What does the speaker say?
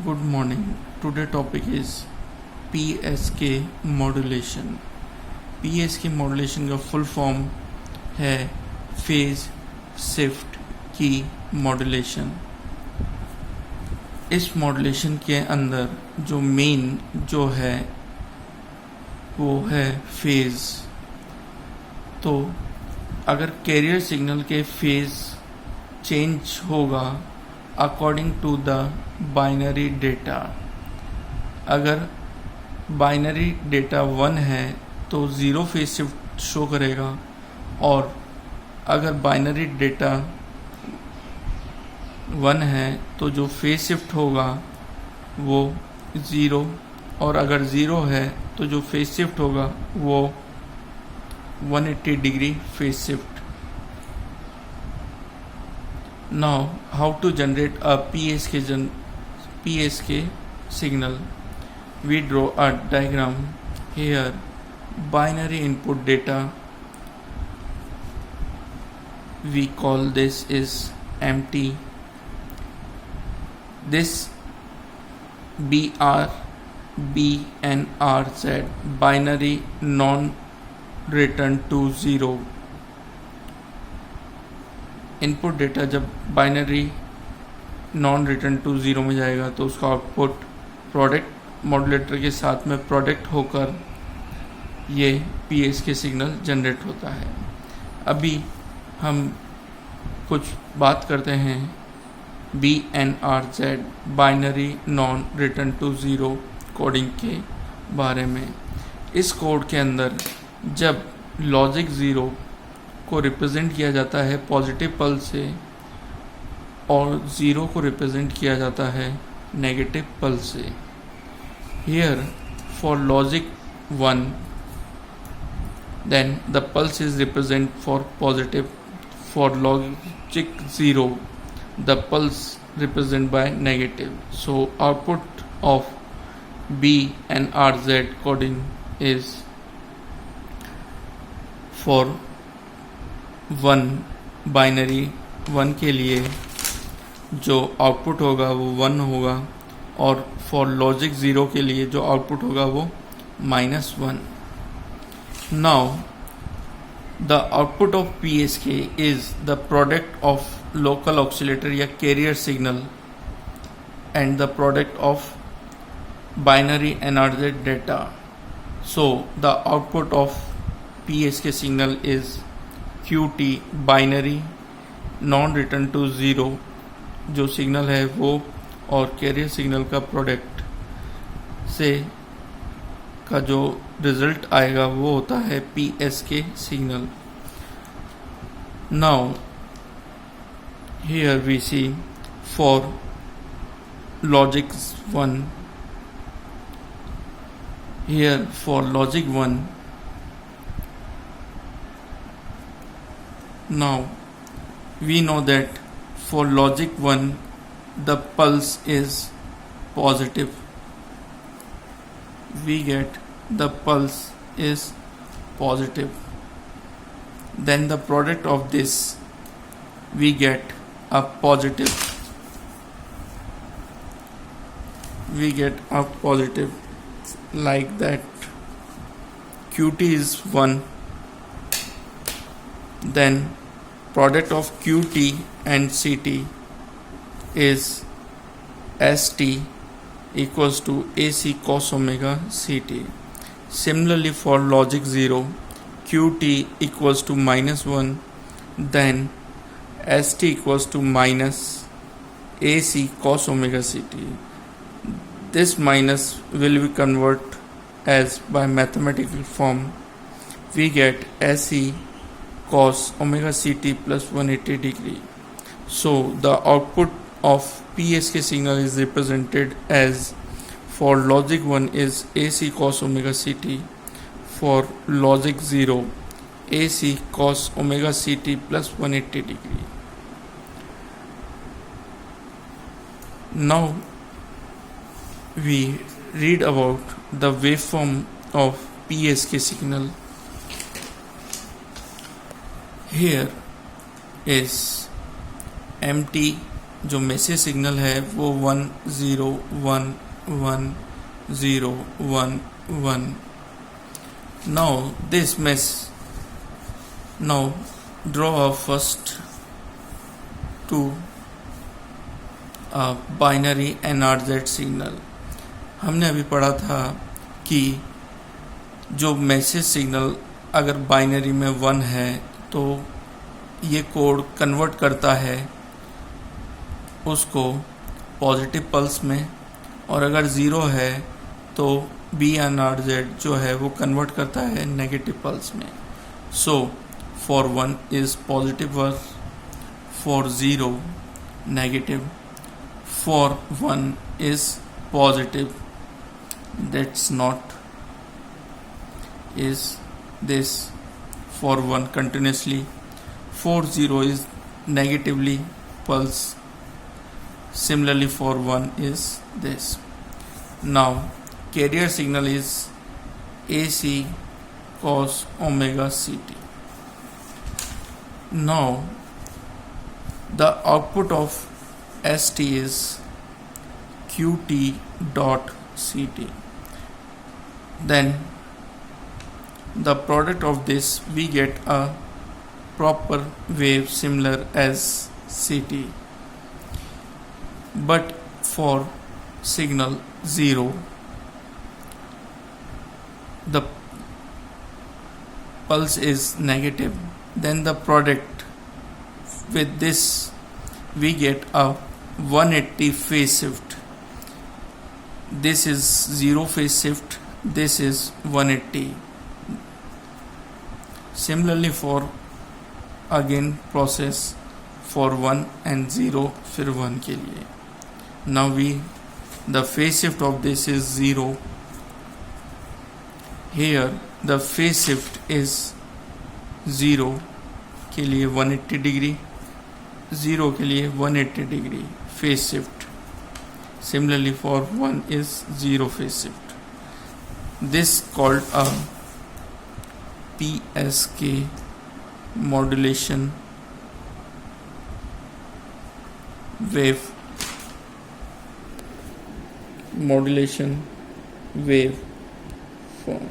Good morning. Today topic is PSK modulation. PSK modulation का full form है phase shift की modulation. इस modulation के अंदर जो मेन जो है वो है फेज. तो अगर कैरियर सिग्नल के फेज चेंज होगा according to the binary data. अगर बाइनरी डेटा 1 है तो ज़ीरो फेज शिफ्ट शो करेगा, और अगर बाइनरी डेटा 1 है तो जो फेज शिफ्ट होगा वो 0, और अगर 0 है तो जो फेज शिफ्ट होगा वो 180 degree phase shift. Now, how to generate a PSK signal? We draw a diagram here. Binary input data, we call this is empty. This BR, B and RZ binary non-return to 0. Input data जब binary non return to 0 में जाएगा तो उसका output product modulator के साथ में product होकर ये PSK सिग्नल जनरेट होता है. अभी हम कुछ बात करते हैं BNRZ binary non return to 0 coding के बारे में. इस कोड के अंदर जब लॉजिक 0 को रिप्रेजेंट किया जाता है पॉजिटिव पल्स से और 0 को रिप्रेजेंट किया जाता है नेगेटिव पल्स से. Here for logic 1 then the pulse is represent for positive. For logic 0 the pulse represent by negative. So output of BNRZ coding is for 1 binary 1 के लिए जो आउटपुट होगा वो 1 होगा, और फॉर लॉजिक 0 के लिए जो आउटपुट होगा वो -1. Now the output of PSK is the product of local oscillator या carrier signal and the product of binary NRZ data. So the output of PSK signal is QT binary non return to 0 जो signal है वो, और carrier signal का product से का जो result आएगा वो होता है PSK signal. Now here we see for logic 1. Here for logic 1 now we know that for logic 1 the pulse is positive. We get the pulse is positive. Then the product of this we get a positive. We get a positive like that. QT is 1. Then product of QT and CT is ST equals to AC cos omega CT. Similarly for logic 0 QT equals to -1, then ST equals to minus AC cos omega CT. This minus will be converted as by mathematical form. We get SE cos omega CT plus 180 degree. So the output of PSK signal is represented as for logic 1 is AC cos omega CT, for logic 0 AC cos omega CT plus 180 degree. Now we read about the waveform of PSK signal. Here is empty जो message signal है वो 1 0 1 1 0 1 1. Now this mesh. Now draw a first two binary NRZ signal. हमने अभी पढ़ा था कि जो message signal अगर बाइनरी में 1 है तो ये कोड कन्वर्ट करता है उसको पॉजिटिव पल्स में, और अगर 0 है तो BNRZ जो है वो कन्वर्ट करता है नेगेटिव पल्स में. So for 1 is positive pulse, for 0 negative, for 1 is positive. That's not is this for 1 continuously. For 0 is negatively pulse. Similarly for 1 is this. Now carrier signal is AC cos omega CT. Now the output of ST is QT dot CT. Then the product of this we get a proper wave similar as CT. But for signal 0, the pulse is negative. Then the product with this we get a 180 phase shift. This is 0 phase shift, this is 180. Similarly for again process for 1 and 0 फिर 1 के लिए. Now the phase shift of this is 0. Here the phase shift is 0 के लिए 180 degree, 0 के लिए 180 degree phase shift. Similarly for 1 is 0 phase shift. This called a PSK modulation wave form.